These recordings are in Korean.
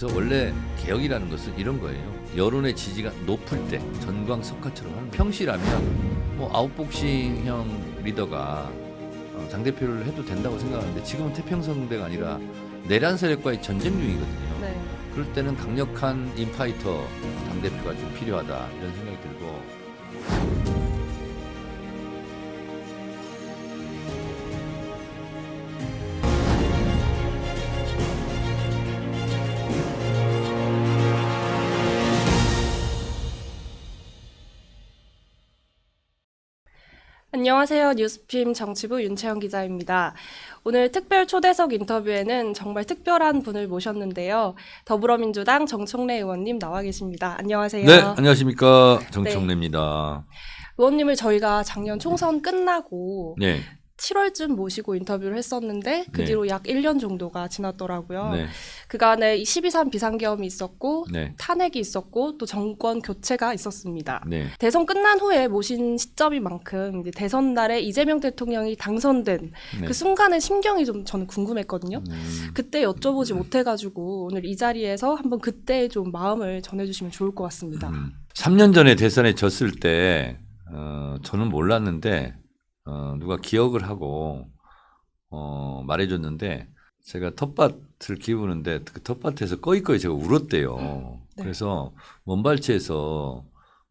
그래서 원래 개혁이라는 것은 이런 거예요. 여론의 지지가 높을 때 전광석화처럼 하는 평시라면 뭐 아웃복싱형 리더가 당대표를 해도 된다고 생각하는데 지금은 태평성대가 아니라 내란 세력과의 전쟁 중이거든요. 네. 그럴 때는 강력한 인파이터 당대표가 좀 필요하다 이런 생각이 들고 안녕하세요. 뉴스핌 정치부 윤채영 기자입니다. 오늘 특별 초대석 인터뷰에는 정말 특별한 분을 모셨는데요. 더불어민주당 정청래 의원님 나와 계십니다. 안녕하세요. 네, 안녕하십니까. 정청래입니다. 의원님을 저희가 작년 총선 끝나고 네. 7월쯤 모시고 인터뷰를 했었는데 그 네. 뒤로 약 1년 정도가 지났더라고요. 네. 그간에 12.3 비상계엄이 있었고 네. 탄핵이 있었고 또 정권 교체가 있었습니다. 네. 대선 끝난 후에 모신 시점인 만큼 이제 대선 날에 이재명 대통령이 당선된 네. 그 순간의 심경이 좀 저는 궁금했거든요. 그때 여쭤보지 못해가지고 오늘 이 자리에서 한번 그때 좀 마음을 전해주시면 좋을 것 같습니다. 3년 전에 대선에 졌을 때 저는 몰랐는데 누가 기억을 하고 말해줬는데 제가 텃밭을 키우는데 그 텃밭에서 꺼이꺼이 제가 울었대요. 네. 그래서 먼발치에서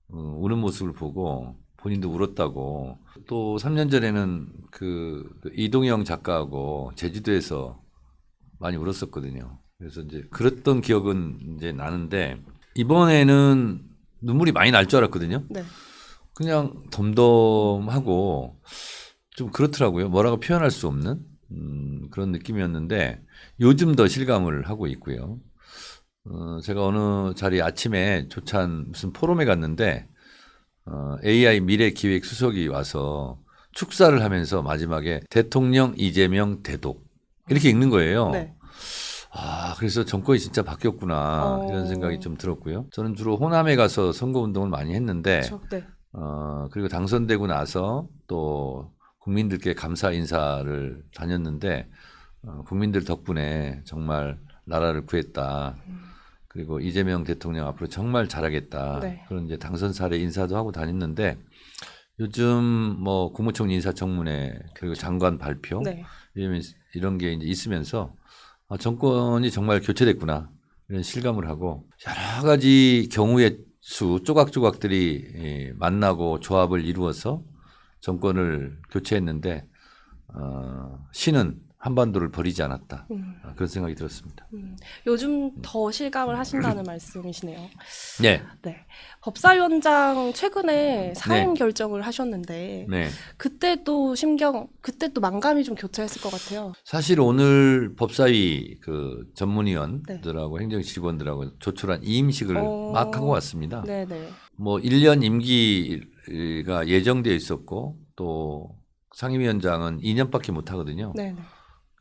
우는 모습을 보고 본인도 울었다고. 또 3년 전에는 그 이동영 작가하고 제주도에서 많이 울었었거든요. 그래서 이제 그랬던 기억은 이제 나는데 이번에는 눈물이 많이 날 줄 알았거든요. 네. 그냥 덤덤하고 좀 그렇더라고요. 뭐라고 표현할 수 없는 그런 느낌이었는데 요즘 더 실감을 하고 있고요. 제가 어느 자리 아침에 조찬 무슨 포럼에 갔는데 AI 미래기획 수석이 와서 축사를 하면서 마지막에 대통령 이재명 대독 이렇게 읽는 거예요. 네. 아, 그래서 정권이 진짜 바뀌었구나 이런 생각이 좀 들었고요. 저는 주로 호남에 가서 선거운동을 많이 했는데 그렇죠. 네. 그리고 당선되고 나서 또 국민들께 감사 인사를 다녔는데 국민들 덕분에 정말 나라를 구했다. 그리고 이재명 대통령 앞으로 정말 잘하겠다. 네. 그런 이제 당선 사례 인사도 하고 다녔는데 요즘 뭐 국무총리 인사청문회 그리고 장관 발표 네. 이런 게 이제 있으면서 정권이 정말 교체됐구나 이런 실감을 하고 여러 가지 경우의 수 조각조각들이 만나고 조합을 이루어서 정권을 교체했는데 신은 한반도를 버리지 않았다. 그런 생각이 들었습니다. 요즘 더 실감을 하신다는 말씀이시네요. 네. 네. 법사위원장 최근에 사임 네. 결정을 하셨는데 네. 그때 또 그때 또 만감이 좀 교차했을 것 같아요. 사실 오늘 법사위 그 전문위원들하고 행정직원들하고 조촐한 이임식을 막 하고 왔습니다. 네네. 뭐 1년 임기가 예정되어 있었고 또 상임위원장은 2년밖에 못 하거든요. 네네.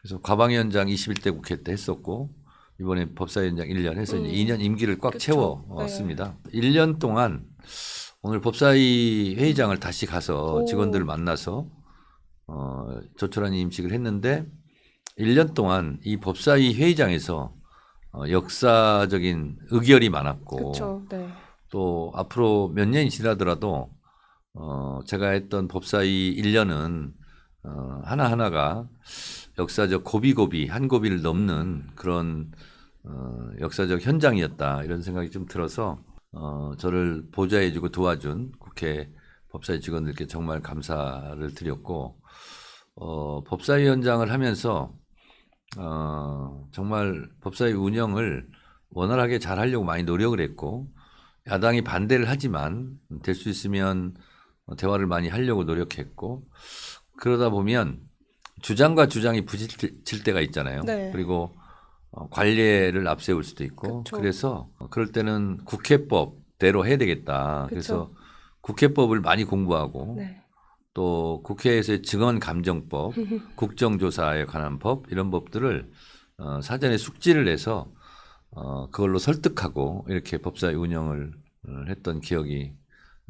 그래서 과방위원장 21대 국회 때 했었고 이번에 법사위원장 1년 해서 이제 2년 임기를 꽉 그쵸. 채워왔습니다. 1년 동안 오늘 법사위 회의장을 다시 가서 직원들을 만나서 조촐한 임식을 했는데 1년 동안 이 법사위 회의장에서 역사적인 의결이 많았고 그렇죠. 네. 또 앞으로 몇 년이 지나더라도 제가 했던 법사위 1년은 하나하나가 역사적 고비고비 한 고비를 넘는 그런 역사적 현장이었다 이런 생각이 좀 들어서 저를 보좌해주고 도와준 국회 법사위 직원들께 정말 감사를 드렸고 법사위원장을 하면서 정말 법사위 운영을 원활하게 잘 하려고 많이 노력을 했고 야당이 반대를 하지만 될 수 있으면 대화를 많이 하려고 노력했고 그러다 보면 주장과 주장이 부딪힐 때가 있잖아요. 네. 그리고 관례를 앞세울 수도 있고 그쵸. 그래서 그럴 때는 국회법대로 해야 되겠다. 그쵸. 그래서 국회법을 많이 공부하고 네. 또 국회에서의 증언감정법, 국정조사에 관한 법 이런 법들을 사전에 숙지를 해서 그걸로 설득하고 이렇게 법사위 운영을 했던 기억이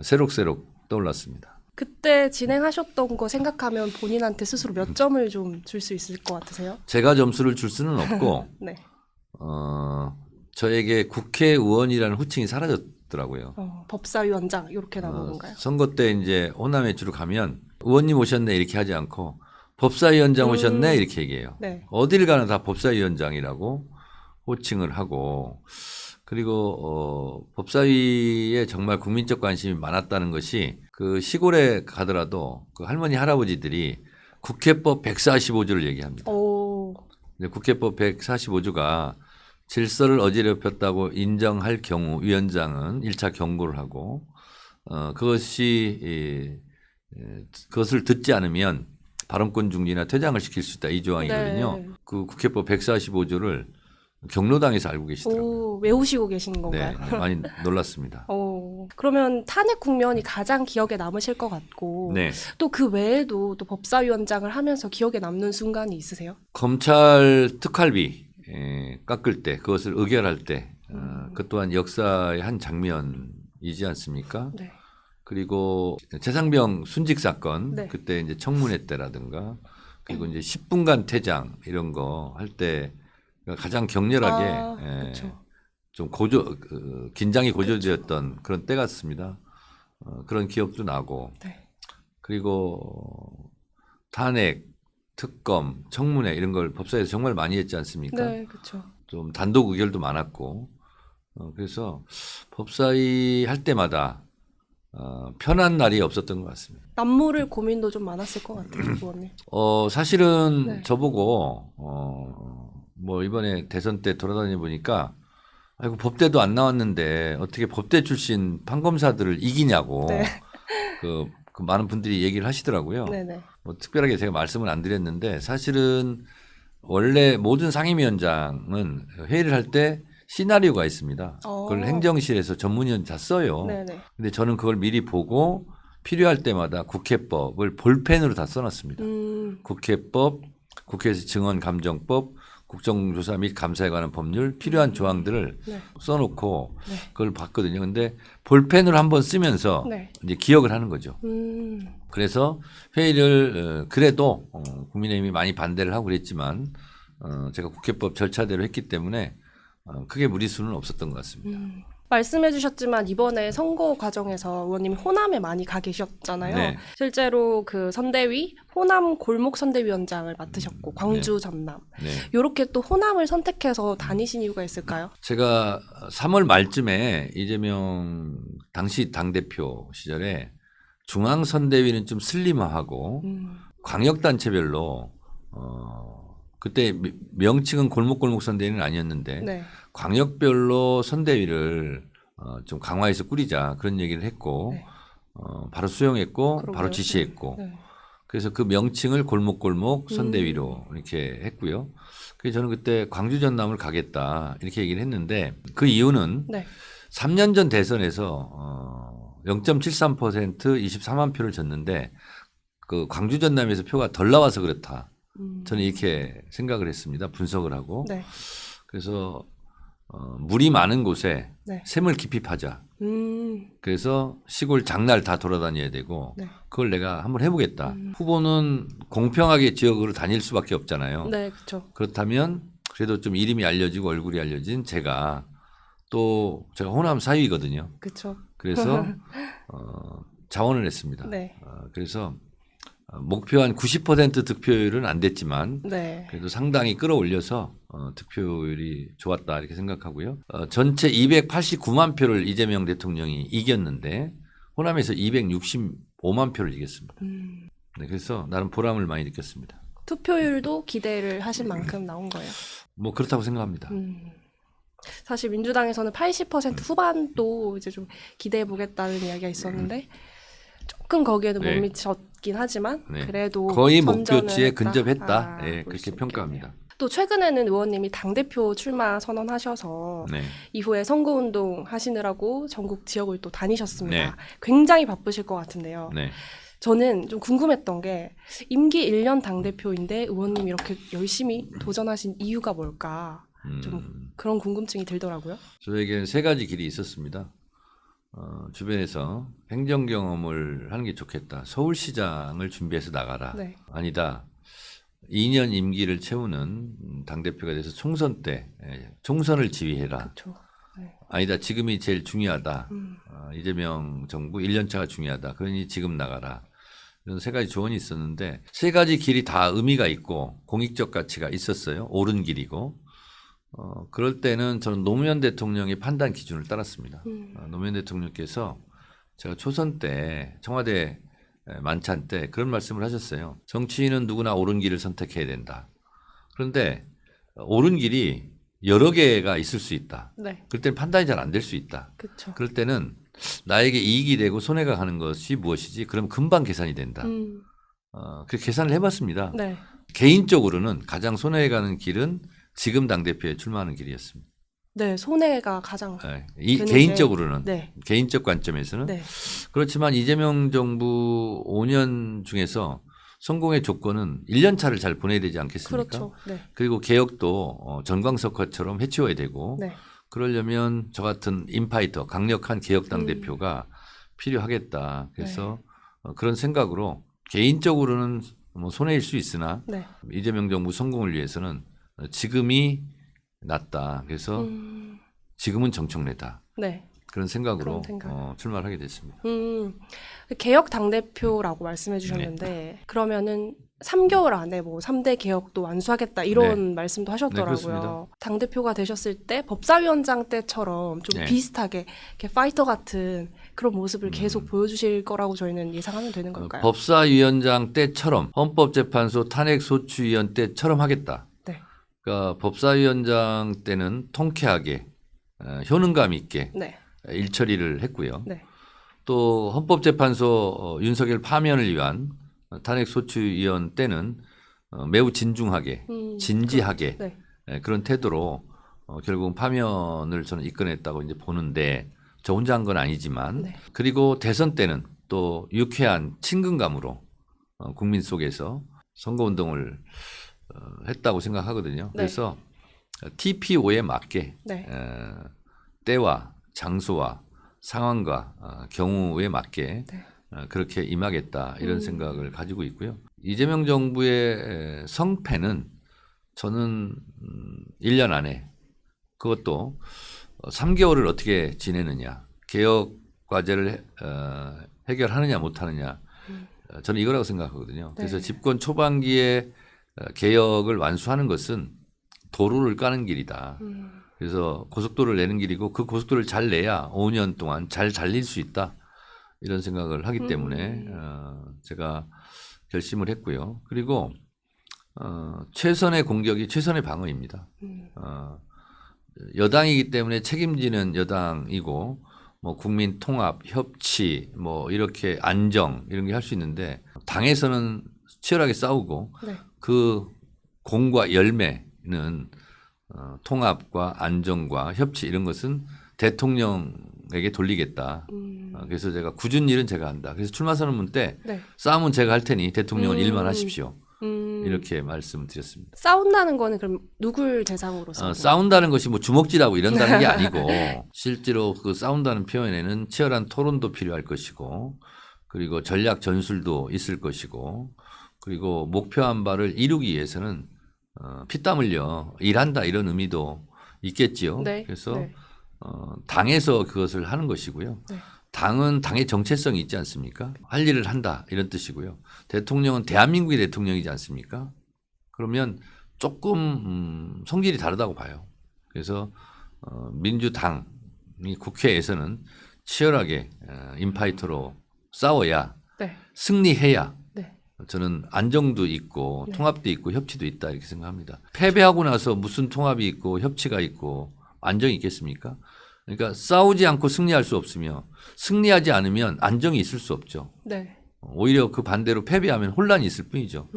새록새록 떠올랐습니다. 그때 진행하셨던 거 생각하면 본인한테 스스로 몇 점을 좀 줄 수 있을 것 같으세요? 제가 점수를 줄 수는 없고 네. 저에게 국회의원이라는 호칭이 사라졌더라고요. 법사위원장 이렇게 나온 건가요? 선거 때 이제 호남 외출을 가면 의원님 오셨네 이렇게 하지 않고 법사위원장 오셨네 이렇게 얘기해요. 네. 어딜 가나 다 법사위원장이라고 호칭을 하고 그리고 법사위에 정말 국민적 관심이 많았다는 것이 그 시골에 가더라도 그 할머니 할아버지들이 국회법 145조를 얘기합니다. 오. 근데 국회법 145조가 질서를 어지럽혔다고 인정할 경우 위원장은 1차 경고를 하고 그것을 듣지 않으면 발언권 중지나 퇴장을 시킬 수 있다 이 조항이거든요. 네. 그 국회법 145조를 경로당에서 알고 계시더라고요. 오, 외우시고 계신 네, 건가요? 많이 놀랐습니다. 그러면 탄핵 국면이 가장 기억에 남으실 것 같고 네, 또 그 외에도 또 법사위원장을 하면서 기억에 남는 순간이 있으세요? 검찰 특활비 깎을 때 그것을 의결할 때 그 또한 역사의 한 장면이지 않습니까? 네. 그리고 최상병 순직 사건 네. 그때 이제 청문회 때라든가 그리고 이제 10분간 퇴장 이런 거 할 때 가장 격렬하게 그렇죠. 좀 긴장이 고조되었던 그런 때 같습니다. 그런 기억도 나고 네. 그리고 탄핵, 특검, 청문회 이런 걸 법사위에서 정말 많이 했지 않습니까? 네, 그렇죠. 좀 단독 의결도 많았고 그래서 법사위 할 때마다 편한 날이 없었던 것 같습니다. 남모를 고민도 좀 많았을 것 같아요, 의원님. 사실은 네. 저보고 뭐 이번에 대선 때 돌아다니 보니까 아이고 법대도 안 나왔는데 어떻게 법대 출신 판검사들을 이기냐고 네. 그 많은 분들이 얘기를 하시더라고요. 네네. 뭐 특별하게 제가 말씀을 안 드렸는데 사실은 원래 모든 상임위원장은 회의를 할 때 시나리오가 있습니다. 그걸 행정실에서 전문위원 다 써요. 네네. 근데 저는 그걸 미리 보고 필요할 때마다 국회법을 볼펜으로 다 써놨습니다. 국회법, 국회에서 증언감정법, 국정조사 및 감사에 관한 법률 필요한 조항들을 네. 써놓고 네. 그걸 봤거든요. 근데 볼펜으로 한번 쓰면서 네. 이제 기억을 하는 거죠. 그래서 회의를 그래도 국민의힘이 많이 반대를 하고 그랬지만 제가 국회법 절차대로 했기 때문에 크게 무리수는 없었던 것 같습니다. 말씀해 주셨지만 이번에 선거 과정에서 의원님이 호남에 많이 가 계셨잖아요. 네. 실제로 그 선대위 호남 골목 선대위원장을 맡으셨고 광주 전남 네. 이렇게 또 호남을 선택해서 다니신 이유가 있을까요? 제가 3월 말쯤에 이재명 당시 당대표 시절에 중앙선대위는 좀 슬림화하고 광역단체별로 그때 명칭은 골목골목 선대위는 아니었는데 네. 광역별로 선대위를 좀 강화해서 꾸리자 그런 얘기를 했고 네. 바로 수용했고 그러게요. 바로 지시했고 네. 그래서 그 명칭을 골목골목 선대위로 이렇게 했고요. 그래서 저는 그때 광주 전남을 가겠다 이렇게 얘기를 했는데 그 이유는 네. 3년 전 대선에서 0.73% 24만 표를 줬는데 그 광주 전남에서 표가 덜 나와서 그렇다. 저는 이렇게 생각을 했습니다. 분석을 하고. 네. 그래서 물이 많은 곳에 네. 샘을 깊이 파자. 음. 그래서 시골 장날 다 돌아다녀야 되고 네. 그걸 내가 한번 해보겠다. 후보는 공평하게 지역으로 다닐 수밖에 없잖아요. 네, 그렇죠. 그렇다면 그래도 좀 이름이 알려지고 얼굴이 알려진 제가 또 제가 호남 사위거든요. 그렇죠. 그래서 자원을 했습니다. 네. 그래서 목표한 90% 득표율은 안 됐지만 네. 그래도 상당히 끌어올려서 득표율이 좋았다 이렇게 생각하고요. 전체 289만 표를 이재명 대통령이 이겼는데 호남에서 265만 표를 이겼습니다. 네, 그래서 나름 보람을 많이 느꼈습니다. 투표율도 기대를 하신 만큼 나온 거예요. 뭐 그렇다고 생각합니다. 사실 민주당에서는 80% 후반도 이제 좀 기대해 보겠다는 이야기가 있었는데 조금 거기에는 네. 못 미쳤긴 하지만 네. 그래도 거의 선전은 목표치에 했다. 근접했다. 볼수 네, 그렇게 있겠네요. 평가합니다. 또 최근에는 의원님이 당대표 출마 선언하셔서 네. 이후에 선거운동 하시느라고 전국 지역을 또 다니셨습니다. 네. 굉장히 바쁘실 것 같은데요. 네. 저는 좀 궁금했던 게 임기 1년 당대표인데 의원님이 이렇게 열심히 도전하신 이유가 뭘까 좀 그런 궁금증이 들더라고요. 저에게는 세 가지 길이 있었습니다. 주변에서 행정 경험을 하는 게 좋겠다. 서울시장을 준비해서 나가라. 네. 아니다. 2년 임기를 채우는 당대표가 돼서 총선 때 총선을 지휘해라. 그렇죠. 네. 아니다. 지금이 제일 중요하다. 이재명 정부 1년차가 중요하다. 그러니 지금 나가라. 이런 세 가지 조언이 있었는데 세 가지 길이 다 의미가 있고 공익적 가치가 있었어요. 옳은 길이고. 그럴 때는 저는 노무현 대통령의 판단 기준을 따랐습니다. 노무현 대통령께서 제가 초선 때 청와대 만찬 때 그런 말씀을 하셨어요. 정치인은 누구나 옳은 길을 선택해야 된다. 그런데 옳은 길이 여러 개가 있을 수 있다. 네. 그럴 때는 판단이 잘 안 될 수 있다. 그렇죠. 그럴 때는 나에게 이익이 되고 손해가 가는 것이 무엇이지? 그럼 금방 계산이 된다. 그렇게 계산을 해봤습니다. 네. 개인적으로는 가장 손해가는 길은 지금 당대표에 출마하는 길이었습니다. 네, 손해가 가장 되는 개인적으로는 네. 개인적 관점에서는 네. 그렇지만 이재명 정부 5년 중에서 성공의 조건은 1년 차를 잘 보내야 되지 않겠습니까? 그렇죠. 네. 그리고 개혁도 전광석화처럼 해치워야 되고 네. 그러려면 저 같은 인파이터 강력한 개혁당 대표가 필요하겠다. 그래서 그런 생각으로 개인적으로는 뭐 손해일 수 있으나 네. 이재명 정부 성공을 위해서는 지금이 낫다. 그래서 지금은 정청래다. 네. 그런 생각으로 그런 생각. 출마를 하게 됐습니다. 개혁 당대표라고 말씀해 주셨는데 그러면은 3개월 안에 뭐 3대 개혁도 완수하겠다 이런 말씀도 하셨더라고요. 그렇습니다. 당대표가 되셨을 때 법사위원장 때처럼 좀 비슷하게 이렇게 파이터 같은 그런 모습을 계속 보여주실 거라고 저희는 예상하면 되는 걸까요? 법사위원장 때처럼 헌법재판소 탄핵소추위원 때처럼 하겠다. 네. 그러니까 법사위원장 때는 통쾌하게 효능감 있게 네. 일처리를 했고요. 네. 또 헌법재판소 윤석열 파면을 위한 탄핵소추위원 때는 매우 진중하게 진지하게 네. 그런 태도로 결국은 파면을 저는 이끌어냈다고 이제 보는데 저 혼자 한 건 아니지만 네. 그리고 대선 때는 또 유쾌한 친근감으로 국민 속에서 선거운동을 했다고 생각하거든요. 네. 그래서 TPO에 맞게 네. 때와 장소와 상황과 경우에 맞게 네. 그렇게 임하겠다 이런 생각을 가지고 있고요. 이재명 정부의 성패는 저는 1년 안에 그것도 3개월을 어떻게 지내느냐 개혁 과제를 해결하느냐 못하느냐 저는 이거라고 생각하거든요. 그래서 네. 집권 초반기에 개혁을 완수하는 것은 도로를 까는 길이다. 그래서 고속도로를 내는 길이고 그 고속도로를 잘 내야 5년 동안 잘 달릴 수 있다. 이런 생각을 하기 때문에 제가 결심을 했고요. 그리고 최선의 공격이 최선의 방어입니다. 여당이기 때문에 책임지는 여당이고 뭐 국민 통합, 협치, 뭐 이렇게 안정 이런 게 할 수 있는데 당에서는 치열하게 싸우고 네. 그 공과 열매는 통합과 안정과 협치 이런 것은 대통령에게 돌리겠다. 그래서 제가 굳은 일은 제가 한다. 그래서 출마 선언문 때 네. 싸움은 제가 할 테니 대통령은 일만 하십시오. 이렇게 말씀드렸습니다. 싸운다는 거는 그럼 누굴 대상으로 싸우는 싸운다는 것이 뭐 주먹질하고 이런다는 게 아니고 실제로 그 싸운다는 표현에는 치열한 토론도 필요할 것이고 그리고 전략 전술도 있을 것이고 그리고 목표한 바를 이루기 위해서는 피땀 흘려 일한다 이런 의미도 있겠지요. 네. 그래서 네. 당에서 그것을 하는 것이고요. 네. 당은 당의 정체성이 있지 않습니까? 할 일을 한다 이런 뜻이고요. 대통령은 대한민국의 대통령이지 않습니까? 그러면 조금 성질이 다르다고 봐요. 그래서 민주당이 국회에서는 치열하게 인파이터로 싸워야 네. 승리해야 네. 저는 안정도 있고 통합도 있고 협치도 있다 이렇게 생각합니다. 패배하고 나서 무슨 통합이 있고 협치가 있고 안정이 있겠습니까? 그러니까 싸우지 않고 승리할 수 없으며 승리하지 않으면 안정이 있을 수 없죠. 네. 오히려 그 반대로 패배하면 혼란이 있을 뿐이죠.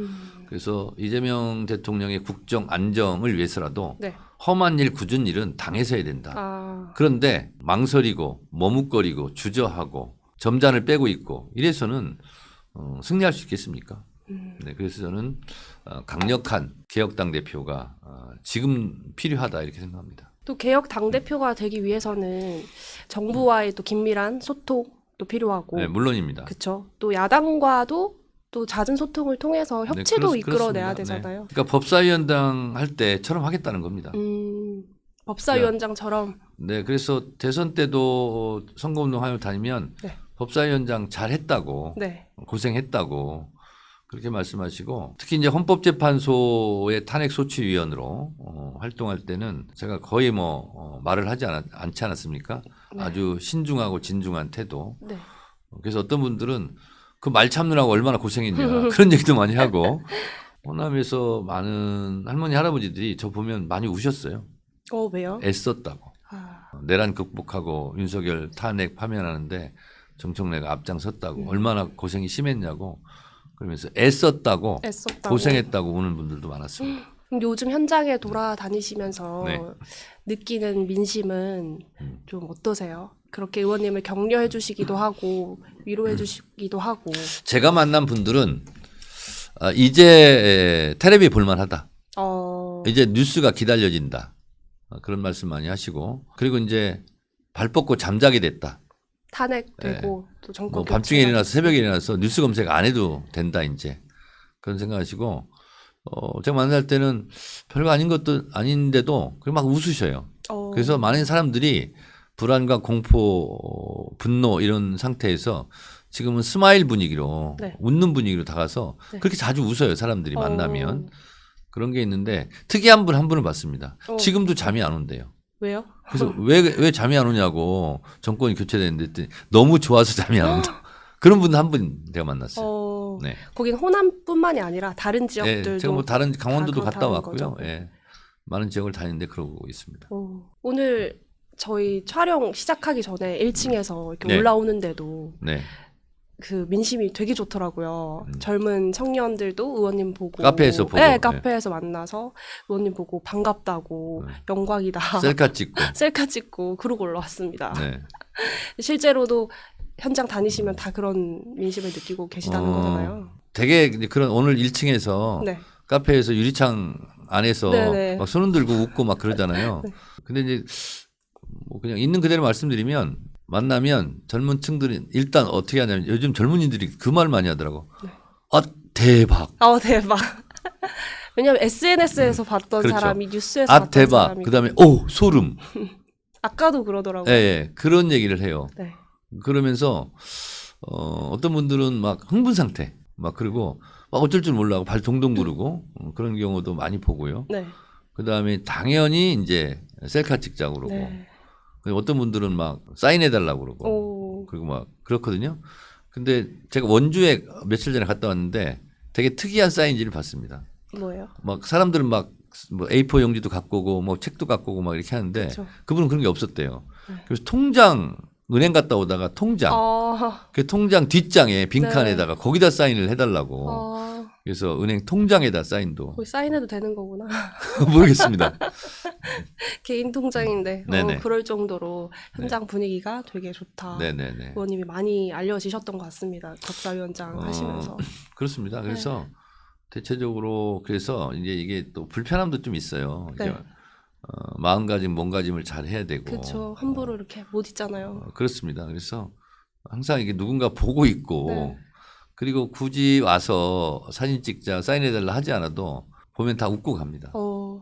그래서 이재명 대통령의 국정 안정을 위해서라도 네. 험한 일, 굳은 일은 당에서 해야 된다. 아, 그런데 망설이고 머뭇거리고 주저하고 점잔을 빼고 있고 이래서는 승리할 수 있겠습니까? 네, 그래서 저는 강력한 개혁당 대표가 지금 필요하다 이렇게 생각합니다. 또 개혁 당대표가 되기 위해서는 정부와의 또 긴밀한 소통도 필요하고 네, 물론입니다. 그렇죠. 또 야당과도 또 잦은 소통을 통해서 네, 협치도 이끌어내야 그렇습니다. 되잖아요. 네. 그러니까 법사위원장 할 때처럼 하겠다는 겁니다. 법사위원장처럼. 네, 그래서 대선 때도 선거운동하며 다니면 네. 법사위원장 잘했다고, 네. 고생했다고 그렇게 말씀하시고, 특히 이제 헌법재판소의 탄핵소추위원으로 활동할 때는 제가 거의 말을 하지 않지 않았습니까? 네. 아주 신중하고 진중한 태도. 네. 그래서 어떤 분들은 그 말 참느라고 얼마나 고생했냐 그런 얘기도 많이 하고, 호남에서 많은 할머니 할아버지들이 저 보면 많이 우셨어요. 왜요? 애썼다고. 내란 극복하고 윤석열 탄핵 파면하는데 정청래가 앞장섰다고, 얼마나 고생이 심했냐고 그러면서 애썼다고, 고생했다고 우는 분들도 많았습니다. 그럼 요즘 현장에 돌아다니시면서 네. 느끼는 민심은 좀 어떠세요? 그렇게 의원님을 격려해 주시기도 하고 위로해 주시기도 하고. 제가 만난 분들은 이제 텔레비 볼만하다. 이제 뉴스가 기다려진다. 그런 말씀 많이 하시고, 그리고 이제 발 뻗고 잠자게 됐다. 탄핵되고 또 정권 밤중에 일어나서 새벽에 일어나서 뉴스 검색 안 해도 된다 이제, 그런 생각하시고, 제가 만날 때는 별거 아닌 것도 아닌데도 그냥 막 웃으셔요. 그래서 많은 사람들이 불안과 공포, 분노 이런 상태에서 지금은 스마일 분위기로, 네. 웃는 분위기로 다가서 네. 그렇게 자주 웃어요, 사람들이 만나면. 그런 게 있는데 특이한 분 한 분을 봤습니다. 지금도 잠이 안 온대요. 왜요? 그래서 왜 잠이 안 오냐고, 정권이 교체됐는데 했더니 너무 좋아서 잠이 안 온다. 그런 분 한 분 내가 만났어요. 네. 거긴 호남뿐만이 아니라 다른 지역들도. 네, 제가 다른 강원도도 갔다 왔고요. 거죠. 예. 많은 지역을 다니는데 그러고 있습니다. 오늘 저희 촬영 시작하기 전에 1층에서 이렇게 네. 올라오는데도 네. 그 민심이 되게 좋더라고요. 젊은 청년들도 의원님 보고, 카페에서 보고, 네, 카페에서 만나서 의원님 보고 반갑다고, 영광이다, 셀카 찍고. 셀카 찍고 그러고 올라왔습니다. 네. 실제로도 현장 다니시면 다 그런 민심을 느끼고 계시다는 거잖아요. 되게 이제 그런, 오늘 1층에서 네. 카페에서 유리창 안에서 네네. 막 손 흔들고 웃고 막 그러잖아요. 네. 근데 이제 그냥 있는 그대로 말씀드리면, 만나면 젊은 층들이 일단 어떻게 하냐면, 요즘 젊은이들이 그 말 많이 하더라고. 네. 대박. 대박. 왜냐면 SNS에서 봤던 그렇죠. 사람이 뉴스에서 봤던 대박. 사람이. 그다음에 소름. 아까도 그러더라고요. 예, 그런 얘기를 해요. 네. 그러면서 어떤 분들은 막 흥분 상태, 막 그리고 막 어쩔 줄 몰라고 발 동동 구르고 그런 경우도 많이 보고요. 네. 그다음에 당연히 이제 셀카 찍자고 그러고, 네. 어떤 분들은 막 사인해 달라고 그러고, 그리고 막 그렇거든요. 근데 제가 원주에 며칠 전에 갔다 왔는데 되게 특이한 사인지를 봤습니다. 뭐예요? 막 사람들은 막 뭐 A4 용지도 갖고 오고 뭐 책도 갖고 오고 막 이렇게 하는데, 그쵸. 그분은 그런 게 없었대요. 네. 그래서 통장, 은행 갔다 오다가 통장, 그 통장 뒷장에 빈칸에다가 거기다 사인을 해달라고. 그래서 은행 통장에다 사인도. 거기 사인해도 되는 거구나. 모르겠습니다. 개인 통장인데 네네. 그럴 정도로 현장 분위기가 되게 좋다. 네네네. 의원님이 많이 알려지셨던 것 같습니다. 법사위원장 하시면서. 그렇습니다. 그래서 대체적으로 그래서 이제 이게 또 불편함도 좀 있어요. 네. 이제 마음가짐, 몸가짐을 잘 해야 되고. 그렇죠. 함부로 이렇게 못 있잖아요. 그렇습니다. 그래서 항상 이게 누군가 보고 있고, 네. 그리고 굳이 와서 사진 찍자, 사인해달라 하지 않아도 보면 다 웃고 갑니다.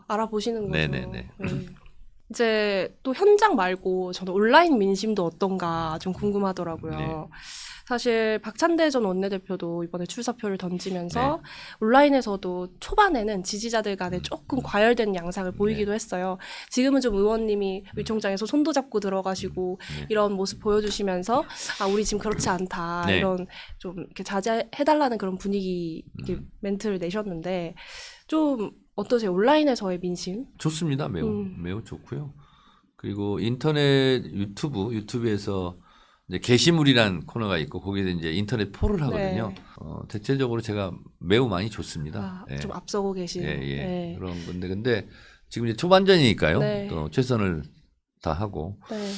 알아보시는 거죠. 네네네. 네. 이제 또 현장 말고 저는 온라인 민심도 어떤가 좀 궁금하더라고요. 네. 사실 박찬대 전 원내대표도 이번에 출사표를 던지면서 네. 온라인에서도 초반에는 지지자들 간에 조금 과열된 양상을 보이기도 했어요. 지금은 좀 의원님이 의총장에서 손도 잡고 들어가시고 이런 모습 보여주시면서 우리 지금 그렇지 않다, 네. 이런 좀 이렇게 자제해달라는 그런 분위기 이렇게 멘트를 내셨는데 좀 어떠세요? 온라인에서의 민심? 좋습니다. 매우 좋고요. 그리고 인터넷 유튜브에서 이제 게시물이란 코너가 있고, 거기에 이제 인터넷 폴을 하거든요. 네. 대체적으로 제가 매우 많이 좋습니다. 예. 좀 앞서고 계시는. 예. 그런 건데, 근데 지금 이제 초반전이니까요. 네. 또 최선을 다하고, 네.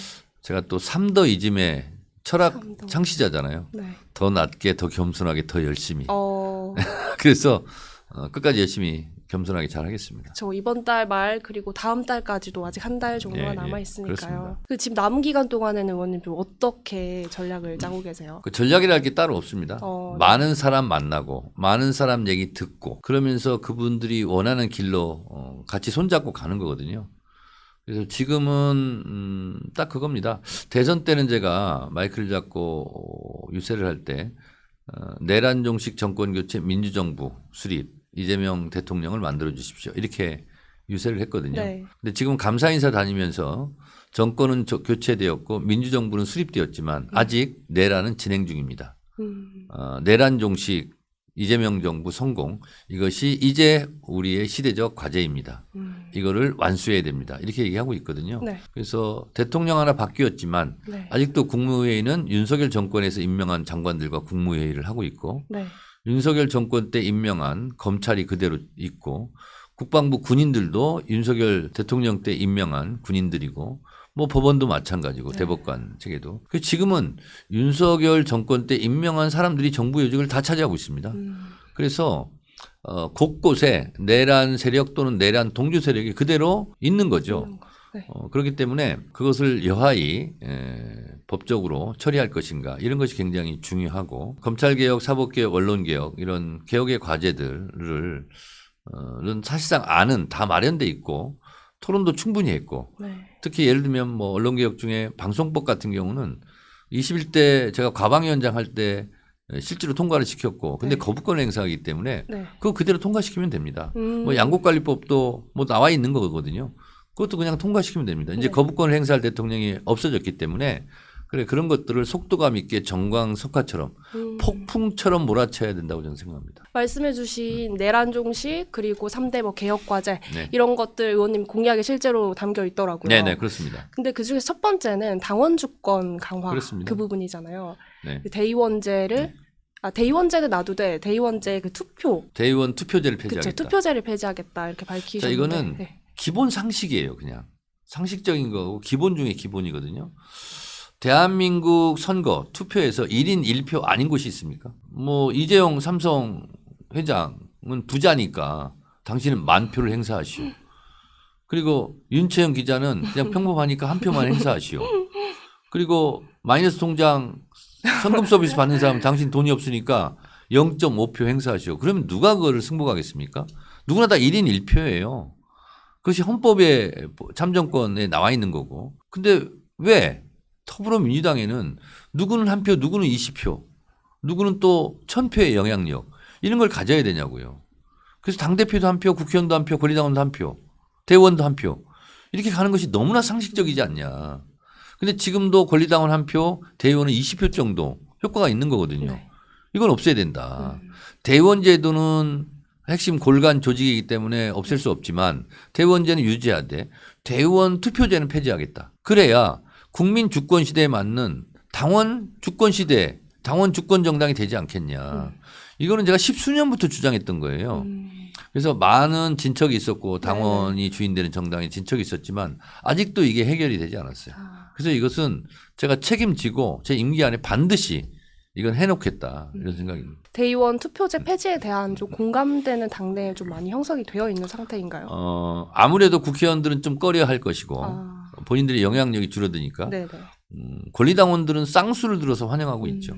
제가 또 3더 이즘의 철학 3더. 창시자잖아요. 네. 더 낮게, 더 겸손하게, 더 열심히. 어, 그래서 끝까지 열심히 겸손하게 잘 하겠습니다. 저 이번 달 말 그리고 다음 달까지도 아직 한 달 정도가 예, 남아 예, 있으니까요. 그렇습니다. 그 지금 남은 기간 동안에는 의원님 좀 어떻게 전략을 짜고 계세요? 그 전략이랄 게 따로 없습니다. 네. 많은 사람 만나고 많은 사람 얘기 듣고 그러면서 그분들이 원하는 길로 같이 손잡고 가는 거거든요. 그래서 지금은 딱 그겁니다. 대선 때는 제가 마이크를 잡고 유세를 할 때 내란종식 정권교체 민주정부 수립 이재명 대통령을 만들어 주십시오. 이렇게 유세를 했거든요. 네. 근데 지금 감사인사 다니면서 정권은 교체되었고 민주정부는 수립되었지만 아직 내란은 진행 중입니다. 내란종식 이재명 정부 성공 이것이 이제 우리의 시대적 과제입니다. 이거를 완수해야 됩니다. 이렇게 얘기하고 있거든요. 네. 그래서 대통령 하나 바뀌었지만 네. 아직도 국무회의는 윤석열 정권에서 임명한 장관들과 국무회의를 하고 있고 네. 윤석열 정권 때 임명한 검찰이 그대로 있고 국방부 군인들도 윤석열 대통령 때 임명한 군인들이고 뭐 법원도 마찬가지고 네. 대법관 체계도. 지금은 윤석열 정권 때 임명한 사람들이 정부 요직을 다 차지하고 있습니다. 그래서 곳곳에 내란 세력 또는 내란 동조 세력이 그대로 있는 거죠. 네. 그렇기 때문에 그것을 여하히 법적으로 처리할 것인가 이런 것이 굉장히 중요하고 검찰개혁, 사법개혁, 언론개혁 이런 개혁의 과제들을 사실상 안은 다 마련돼 있고 토론도 충분히 했고 네. 특히 예를 들면 뭐 언론개혁 중에 방송법 같은 경우는 21대 제가 과방위원장 할 때 실제로 통과를 시켰고 근데 네. 거부권을 행사하기 때문에 네. 그거 그대로 통과시키면 됩니다. 뭐 양국관리법도 뭐 나와 있는 거거든요. 그것도 그냥 통과시키면 됩니다. 이제 네. 거부권을 행사할 대통령이 없어졌기 때문에 그런 것들을 속도감 있게 정광석화처럼 폭풍처럼 몰아쳐야 된다고 저는 생각합니다. 말씀해주신 내란종식 그리고 3대 뭐 개혁과제 네. 이런 것들 의원님 공약에 실제로 담겨 있더라고요. 네네 그렇습니다. 근데 그 중에 첫 번째는 당원 주권 강화 그렇습니다. 그 부분이잖아요. 네. 그 대의원제를 네. 대의원제는 놔두되 대의원제 그 투표 대의원 투표제를 그쵸 폐지하겠다. 투표제를 폐지하겠다 이렇게 밝히셨는데 자 이거는 네. 기본 상식이에요. 그냥 상식적인 거고 기본 중에 기본이거든요. 대한민국 선거 투표에서 1인 1표 아닌 곳이 있습니까? 뭐 이재용 삼성 회장은 부자니까 당신은 10,000표를 행사하시오. 그리고 윤채영 기자는 그냥 평범하니까 한 표만 행사하시오. 그리고 마이너스 통장 현금 서비스 받는 사람은 당신 돈이 없으니까 0.5표 행사하시오. 그러면 누가 그거를 승복하겠습니까? 누구나 다 1인 1표예요. 그것이 헌법에 참정권에 나와 있는 거고. 근데 왜 더불어민주당에는 누구는 한 표, 누구는 20표, 누구는 또 1,000표의 영향력 이런 걸 가져야 되냐고요. 그래서 당대표도 한 표, 국회의원도 한 표, 권리당원도 한 표, 대의원도 한 표 이렇게 가는 것이 너무나 상식적이지 않냐. 근데 지금도 권리당원 한 표, 대의원은 20표 정도 효과가 있는 거거든요. 네. 이건 없애야 된다. 대의원제도는 핵심 골간 조직이기 때문에 없앨 수 없지만 대의원제는 유지해야 돼. 대의원 투표제는 폐지하겠다. 그래야 국민 주권 시대에 맞는 당원 주권 시대, 당원 주권 정당이 되지 않겠냐. 이거는 제가 10수년부터 주장했던 거예요. 그래서 많은 진척이 있었고 당원이 주인되는 정당이 진척이 있었지만 아직도 이게 해결이 되지 않았어요. 그래서 이것은 제가 책임지고 제 임기 안에 반드시 이건 해놓겠다 이런 생각입니다. 대의원 투표제 폐지에 대한 좀 공감되는 당내에 좀 많이 형성이 되어 있는 상태인가요? 아무래도 국회의원들은 좀 꺼려할 것이고 본인들의 영향력이 줄어드니까 네네. 권리당원들은 쌍수를 들어서 환영하고 있죠.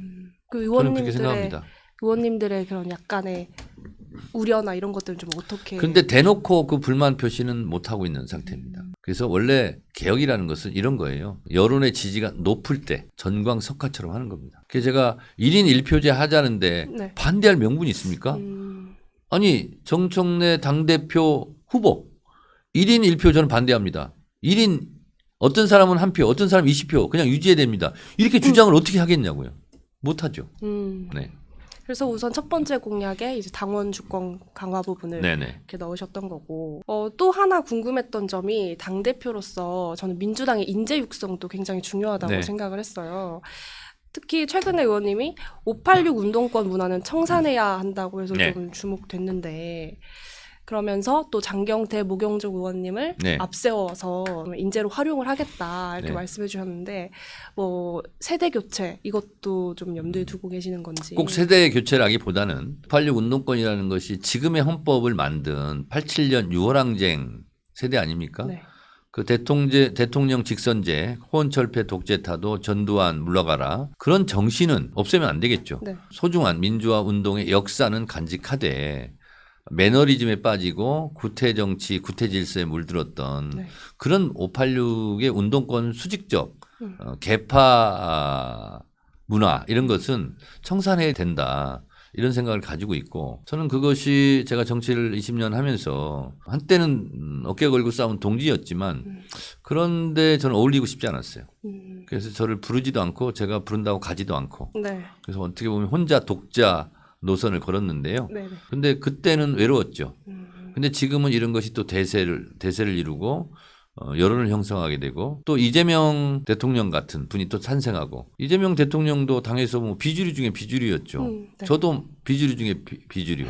그 저는 그렇게 생각합니다. 의원님들의 그런 약간의 우려나 이런 것들은 좀 어떻게? 근데 대놓고 그 불만 표시는 못 하고 있는 상태입니다. 그래서 원래 개혁이라는 것은 이런 거예요. 여론의 지지가 높을 때 전광석화처럼 하는 겁니다. 그래서 제가 1인 1표제 하자는데 네. 반대할 명분이 있습니까? 아니 정청래 당대표 후보 1인 1표 저는 반대합니다. 1인 어떤 사람은 한 표, 어떤 사람은 20표 그냥 유지해야 됩니다. 이렇게 주장을 어떻게 하겠냐고요. 못하죠. 네. 그래서 우선 첫 번째 공약에 이제 당원 주권 강화 부분을 네네. 이렇게 넣으셨던 거고 또 하나 궁금했던 점이 당 대표로서 저는 민주당의 인재 육성도 굉장히 중요하다고 네. 생각을 했어요. 특히 최근에 의원님이 586 운동권 문화는 청산해야 한다고 해서 네. 좀 주목됐는데 그러면서 또 장경태, 무경중 의원님을 네. 앞세워서 인재로 활용을 하겠다 이렇게 네. 말씀해 주셨는데 뭐 세대 교체 이것도 좀 염두에 두고 계시는 건지. 꼭 세대 교체라기보다는 86 운동권이라는 것이 지금의 헌법을 만든 87년 6월항쟁 세대 아닙니까? 네. 그 대통령 직선제, 호언철폐 독재타도 전두환 물러가라. 그런 정신은 없애면 안 되겠죠. 네. 소중한 민주화 운동의 역사는 간직하되 매너리즘에 빠지고 구태 정치, 구태 질서에 물들었던 네. 그런 586의 운동권 수직적 개파 문화 이런 것은 청산해야 된다. 이런 생각을 가지고 있고 저는 그것이 제가 정치를 20년 하면서 한때는 어깨 걸고 싸운 동지였지만 그런데 저는 어울리고 싶지 않았어요. 그래서 저를 부르지도 않고 제가 부른다고 가지도 않고 네. 그래서 어떻게 보면 혼자 독자 노선을 걸었는데요. 네. 근데 그때는 외로웠죠. 근데 지금은 이런 것이 또 대세를 이루고 여론을 형성하게 되고 또 이재명 대통령 같은 분이 또 탄생하고 이재명 대통령도 당에서 뭐 비주류 중에 비주류였죠. 네. 저도 비주류 중에 비주류,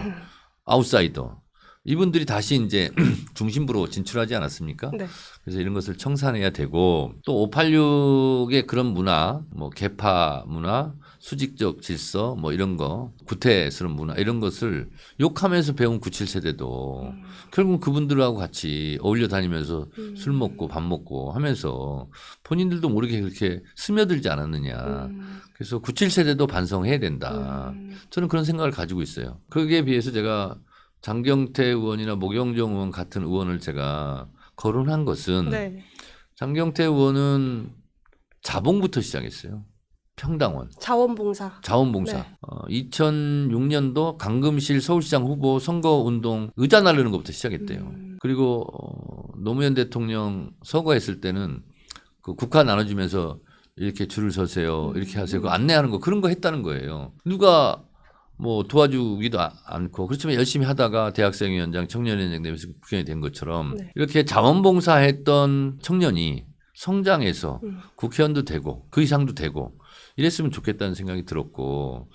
아웃사이더. 이분들이 다시 이제 중심부로 진출하지 않았습니까? 네. 그래서 이런 것을 청산해야 되고 또 586의 그런 문화, 뭐 개파 문화, 수직적 질서 뭐 이런 거, 구태스러운 문화 이런 것을 욕하면서 배운 97세대도 결국 그분들하고 같이 어울려 다니면서 술 먹고 밥 먹고 하면서 본인들도 모르게 그렇게 스며들지 않았느냐. 그래서 97세대도 반성해야 된다. 저는 그런 생각을 가지고 있어요. 거기에 비해서 제가 장경태 의원이나 모경정 의원 같은 의원을 제가 거론한 것은 네. 장경태 의원은 자봉부터 시작했어요. 평당원. 자원봉사. 자원봉사. 네. 2006년도 강금실 서울시장 후보 선거운동 의자 나르는 것부터 시작했대요. 그리고 노무현 대통령 서거했을 때는 그 국화 나눠주면서 이렇게 줄을 서세요. 이렇게 하세요. 그 안내하는 거 그런 거 했다는 거예요. 누가 뭐 도와주기도 않고 그렇지만 열심히 하다가 대학생위원장 청년위원장 되면서 국회의원이 된 것처럼 네. 이렇게 자원봉사했던 청년이 성장해서 국회의원도 되고 그 이상도 되고 이랬으면 좋겠다는 생각이 들었고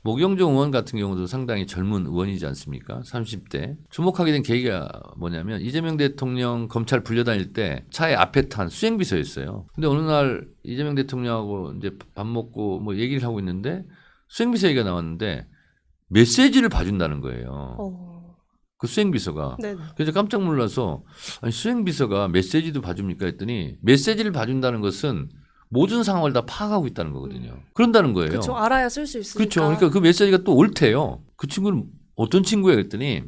모경종 의원 같은 경우도 상당히 젊은 의원이지 않습니까? 30대. 주목하게 된 계기가 뭐냐면 이재명 대통령 검찰 불려다닐 때 차에 앞에 탄 수행비서였어요. 근데 어느 날 이재명 대통령하고 이제 밥 먹고 뭐 얘기를 하고 있는데 수행비서 얘기가 나왔는데 메시지를 봐준다는 거예요. 그 수행비서가. 네네. 그래서 깜짝 놀라서 아니 수행비서가 메시지도 봐줍니까 했더니 메시지를 봐준다는 것은 모든 상황을 다 파악하고 있다는 거거든요. 그런다는 거예요. 그렇죠. 알아야 쓸 수 있으니까. 그렇죠. 그러니까 그 메시지가 또 옳대요. 그 친구는 어떤 친구예요 그랬더니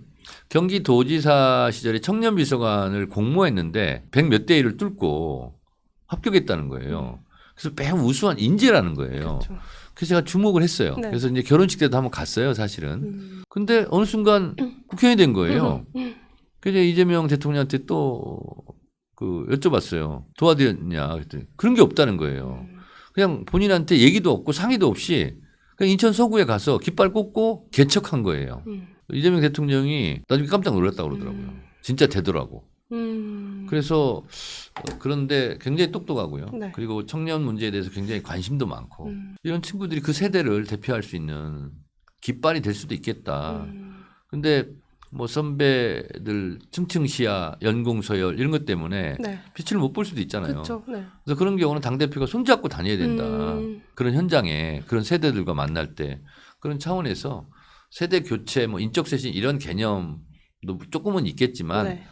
경기도지사 시절에 청년비서관을 공모했는데 100몇 대 1을 뚫고 합격했다는 거예요. 그래서 매우 우수한 인재라는 거예요. 그렇죠. 그래서 제가 주목을 했어요. 네. 그래서 이제 결혼식 때도 한번 갔어요, 사실은. 근데 어느 순간 국회의원이 된 거예요. 그래서 이재명 대통령한테 또 그 여쭤봤어요. 도와드렸냐? 그랬더니 그런 게 없다는 거예요. 그냥 본인한테 얘기도 없고 상의도 없이 그냥 인천 서구에 가서 깃발 꽂고 개척한 거예요. 이재명 대통령이 나중에 깜짝 놀랐다고 그러더라고요. 진짜 되더라고. 그래서 그런데 굉장히 똑똑하고요. 네. 그리고 청년 문제에 대해서 굉장히 관심도 많고 이런 친구들이 그 세대를 대표할 수 있는 깃발이 될 수도 있겠다. 근데 뭐 선배들 층층시야, 연공서열 이런 것 때문에 네. 빛을 못 볼 수도 있잖아요. 그렇죠. 네. 그래서 그런 경우는 당대표가 손잡고 다녀야 된다. 그런 현장에 그런 세대들과 만날 때 그런 차원에서 세대 교체, 뭐 인적 쇄신 이런 개념도 조금은 있겠지만 네.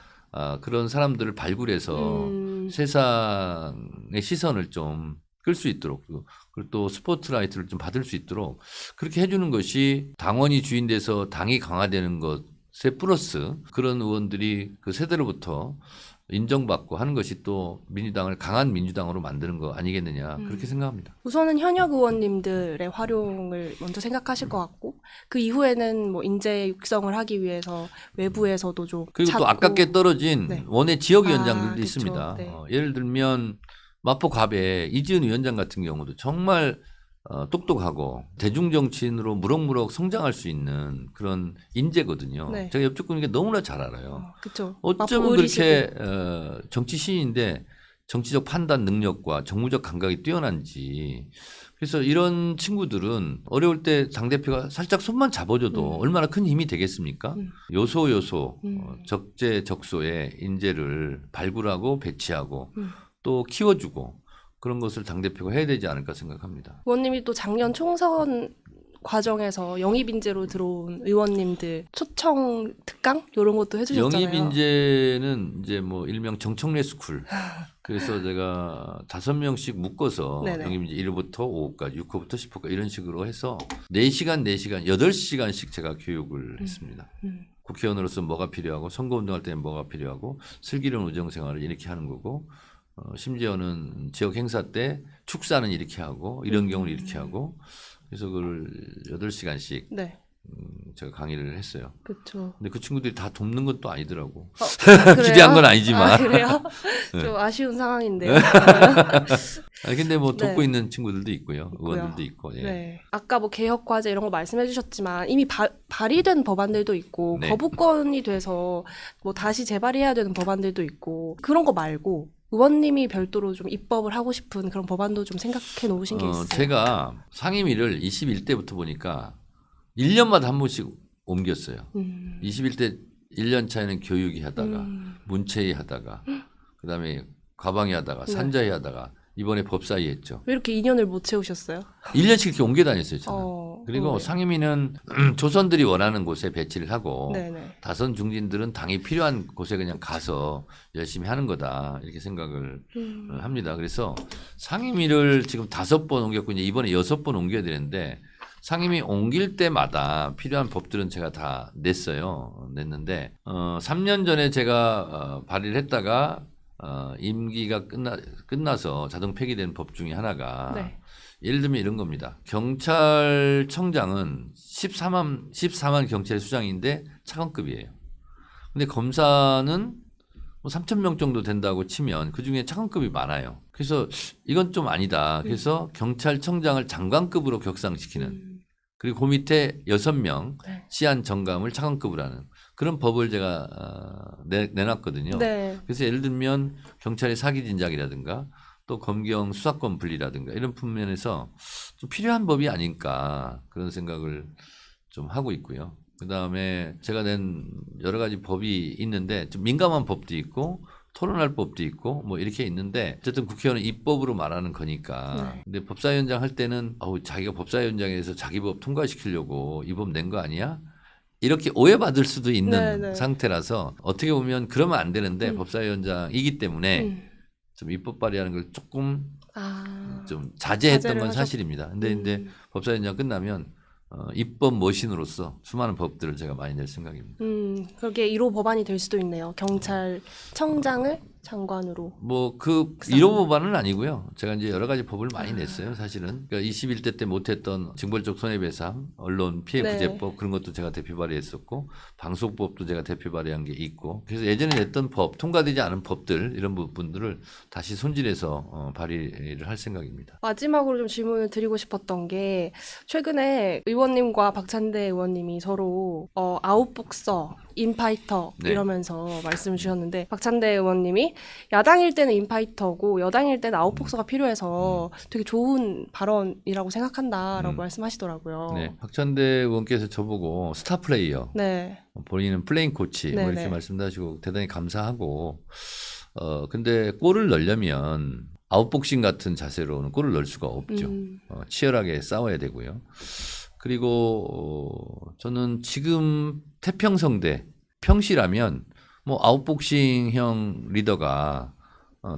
그런 사람들을 발굴해서 세상의 시선을 좀 끌 수 있도록 그리고 또 스포트라이트를 좀 받을 수 있도록 그렇게 해주는 것이 당원이 주인돼서 당이 강화되는 것에 플러스 그런 의원들이 그 세대로부터 인정받고 하는 것이 또 민주당을 강한 민주당으로 만드는 거 아니겠느냐 그렇게 생각합니다. 우선은 현역 의원님들의 활용을 먼저 생각하실 것 같고 그 이후에는 뭐 인재 육성을 하기 위해서 외부에서도 좀 그리고 찾고. 또 아깝게 떨어진 네. 원외 지역위원장들도 그쵸. 있습니다. 네. 예를 들면 마포갑의 이지은 위원장 같은 경우도 정말 똑똑하고 대중정치인으로 무럭무럭 성장할 수 있는 그런 인재거든요. 네. 제가 옆집 분위기 너무나 잘 알아요. 그렇죠. 어쩌면 그렇게 정치 시인인데 정치적 판단 능력과 정무적 감각이 뛰어난지. 그래서 이런 친구들은 어려울 때 당대표가 살짝 손만 잡아줘도 얼마나 큰 힘이 되겠습니까? 요소 적재적소의 인재를 발굴하고 배치하고 또 키워주고 그런 것을 당대표가 해야 되지 않을까 생각합니다. 의원님이 또 작년 총선 과정에서 영입 인재로 들어온 의원님들 초청 특강 이런 것도 해주셨잖아요. 영입 인재는 이제 뭐 일명 정청래 스쿨. 그래서 제가 5명씩 묶어서 네네. 영입 인재 1호부터 5호까지, 6호부터 10호까지 이런 식으로 해서 4시간, 8시간씩 제가 교육을 했습니다. 국회의원으로서 뭐가 필요하고 선거운동할 때는 뭐가 필요하고 슬기로운 의정생활을 이렇게 하는 거고 심지어는 지역 행사 때 축사는 이렇게 하고 이런 경우는 이렇게 하고 그래서 그걸 8시간씩 네, 제가 강의를 했어요. 그렇죠. 근데 그 친구들이 다 돕는 건 또 아니더라고. 그래요? 기대한 건 아니지만. 아, 그래요? 네. 좀 아쉬운 상황인데요. 아니, 근데 뭐 돕고 네. 있는 친구들도 있고요. 의원들도 있고. 예. 네. 아까 뭐 개혁 과제 이런 거 말씀해 주셨지만 이미 발의된 법안들도 있고 네. 거부권이 돼서 뭐 다시 재발의해야 되는 법안들도 있고 그런 거 말고 의원님이 별도로 좀 입법을 하고 싶은 그런 법안도 좀 생각해 놓으신 게 있어요? 제가 상임위를 21대부터 보니까 1년마다 한 번씩 옮겼어요. 21대 1년 차에는 교육위 하다가 문체위 하다가 그다음에 과방위 하다가 네. 산자위 하다가 이번에 법사위 했죠. 왜 이렇게 2년을 못 채우셨어요? 1년씩 이렇게 옮겨 다녔어요, 저는. 그리고 네. 상임위는 조선들이 원하는 곳에 배치를 하고 네네. 다선 중진들은 당이 필요한 곳에 그냥 가서 열심히 하는 거다 이렇게 생각을 합니다. 그래서 상임위를 지금 5번 옮겼고 이제 이번에 6번 옮겨야 되는데 상임위 옮길 때마다 필요한 법들은 제가 다 냈는데 3년 전에 제가 발의를 했다가 임기가 끝나서 자동 폐기된 법 중에 하나가 네. 예를 들면 이런 겁니다. 경찰청장은 14만 경찰 수장인데 차관급이에요. 근데 검사는 뭐 3,000명 정도 된다고 치면 그중에 차관급이 많아요. 그래서 이건 좀 아니다. 그래서 경찰청장을 장관급으로 격상시키는 그리고 그 밑에 6명 네. 시한 정감을 차관급으로 하는 그런 법을 제가 내놨거든요. 네. 그래서 예를 들면 경찰의 사기 진작이라든가 또 검경 수사권 분리라든가 이런 측면에서 좀 필요한 법이 아닐까 그런 생각을 좀 하고 있고요. 그다음에 제가 낸 여러 가지 법이 있는데 좀 민감한 법도 있고 토론할 법도 있고 뭐 이렇게 있는데 어쨌든 국회의원은 입법으로 말하는 거니까. 네. 근데 법사위원장 할 때는 자기가 법사위원장에서 자기 법 통과시키려고 이 법 낸 거 아니야? 이렇게 오해받을 수도 있는 네네. 상태라서 어떻게 보면 그러면 안 되는데 법사위원장이기 때문에 좀 입법 발의하는 걸 조금 좀 자제했던 자제를 건 하셨- 사실입니다. 근데 이제 법사위원장 끝나면 입법 머신으로서 수많은 법들을 제가 많이 낼 생각입니다. 그게 1호 법안이 될 수도 있네요. 경찰청장을 장관으로. 뭐 그 1호 법안은 아니고요. 제가 이제 여러 가지 법을 많이 냈어요. 사실은. 그러니까 21대 때 못했던 징벌적 손해배상, 언론 피해 네. 구제법 그런 것도 제가 대표 발의했었고 방송법도 제가 대표 발의한 게 있고 그래서 예전에 냈던 법, 통과되지 않은 법들 이런 부분들을 다시 손질해서 발의를 할 생각입니다. 마지막으로 좀 질문을 드리고 싶었던 게 최근에 의원님과 박찬대 의원님이 서로 아웃복서, 인파이터 네. 이러면서 말씀을 주셨는데 박찬대 의원님이 야당일 때는 인파이터고 여당일 때는 아웃복서가 필요해서 되게 좋은 발언이라고 생각한다라고 말씀하시더라고요. 네, 박찬대 의원께서 저보고 스타 플레이어, 네. 본인은 플레잉 코치 뭐 네네. 이렇게 말씀하시고 대단히 감사하고 근데 골을 넣으려면 아웃복싱 같은 자세로는 골을 넣을 수가 없죠. 치열하게 싸워야 되고요. 그리고 저는 지금 태평성대 평시라면 뭐 아웃복싱형 리더가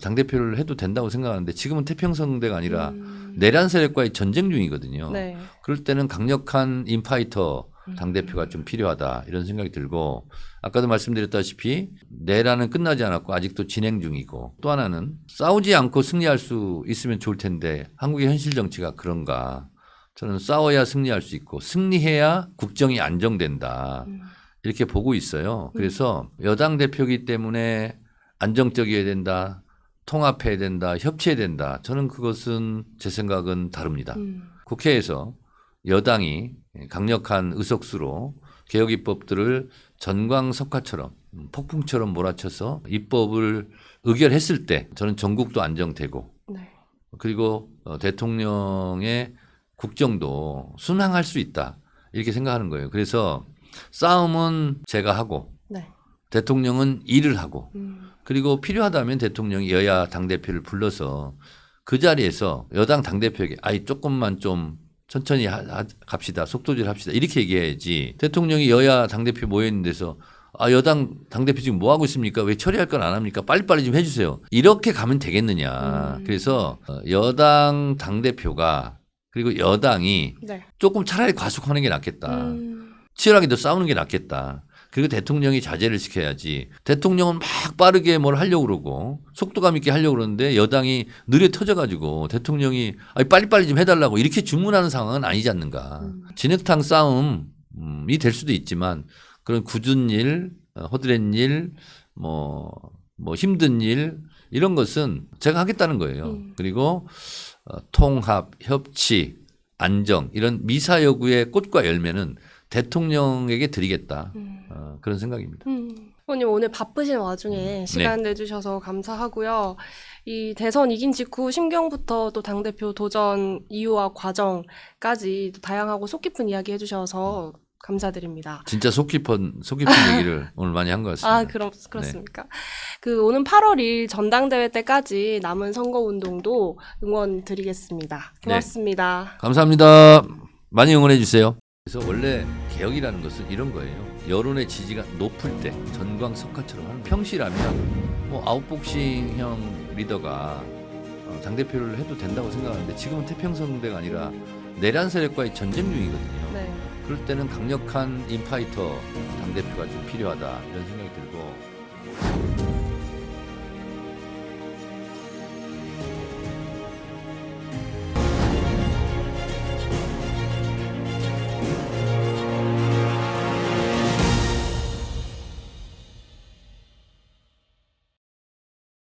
당대표를 해도 된다고 생각하는데 지금은 태평성대가 아니라 내란 세력과의 전쟁 중이거든요. 네. 그럴 때는 강력한 인파이터 당대표가 좀 필요하다 이런 생각이 들고 아까도 말씀드렸다시피 내란은 끝나지 않았고 아직도 진행 중이고 또 하나는 싸우지 않고 승리할 수 있으면 좋을 텐데 한국의 현실 정치가 그런가 저는 싸워야 승리할 수 있고 승리해야 국정이 안정된다 이렇게 보고 있어요. 그래서 여당 대표이기 때문에 안정적이어야 된다. 통합해야 된다. 협치해야 된다. 저는 그것은 제 생각은 다릅니다. 국회에서 여당이 강력한 의석수로 개혁 입법들을 전광석화처럼 폭풍처럼 몰아쳐서 입법을 의결했을 때 저는 전국도 안정되고 네. 그리고 대통령의 국정도 순항할 수 있다. 이렇게 생각하는 거예요. 그래서 싸움은 제가 하고 네. 대통령은 일을 하고 음. 그리고 필요하다면 대통령이 여야 당대표를 불러서 그 자리에서 여당 당대표에게 아이 조금만 좀 천천히 갑시다. 속도 조절합시다. 이렇게 얘기해야지. 대통령이 여야 당대표 모여있는 데서 아 여당 당대표 지금 뭐 하고 있습니까? 왜 처리할 건 안 합니까? 빨리빨리 좀 해주세요. 이렇게 가면 되겠느냐. 그래서 여당 당대표가 그리고 여당이 네. 조금 차라리 과속하는 게 낫겠다. 치열하게 더 싸우는 게 낫겠다. 그리고 대통령이 자제를 시켜야지. 대통령은 막 빠르게 뭘 하려고 그러고 속도감 있게 하려고 그러는데 여당이 느려 터져가지고 대통령이 빨리빨리 좀 해달라고 이렇게 주문하는 상황은 아니지 않는가. 진흙탕 싸움이 될 수도 있지만 그런 굳은 일, 허드렛 일, 뭐 힘든 일 이런 것은 제가 하겠다는 거예요. 그리고 통합, 협치, 안정 이런 미사 여구의 꽃과 열매는 대통령에게 드리겠다. 그런 생각입니다. 의원님 오늘 바쁘신 와중에 시간 내주셔서 감사하고요. 이 대선 이긴 직후 심경부터 또 당대표 도전 이유와 과정까지 또 다양하고 속 깊은 이야기 해주셔서 감사드립니다. 진짜 속 깊은 얘기를 오늘 많이 한 것 같습니다. 아, 그렇습니까? 그 오는 8월 2일 전당대회 때까지 남은 선거운동도 응원 드리겠습니다. 고맙습니다. 감사합니다. 많이 응원해 주세요. 그래서 원래 개혁이라는 것은 이런 거예요. 여론의 지지가 높을 때 전광석화처럼 하는 평시라면 뭐 아웃복싱형 리더가 당대표를 해도 된다고 생각하는데 지금은 태평성대가 아니라 내란 세력과의 전쟁 중이거든요. 네. 그럴 때는 강력한 인파이터 당대표가 좀 필요하다 이런 생각이 들고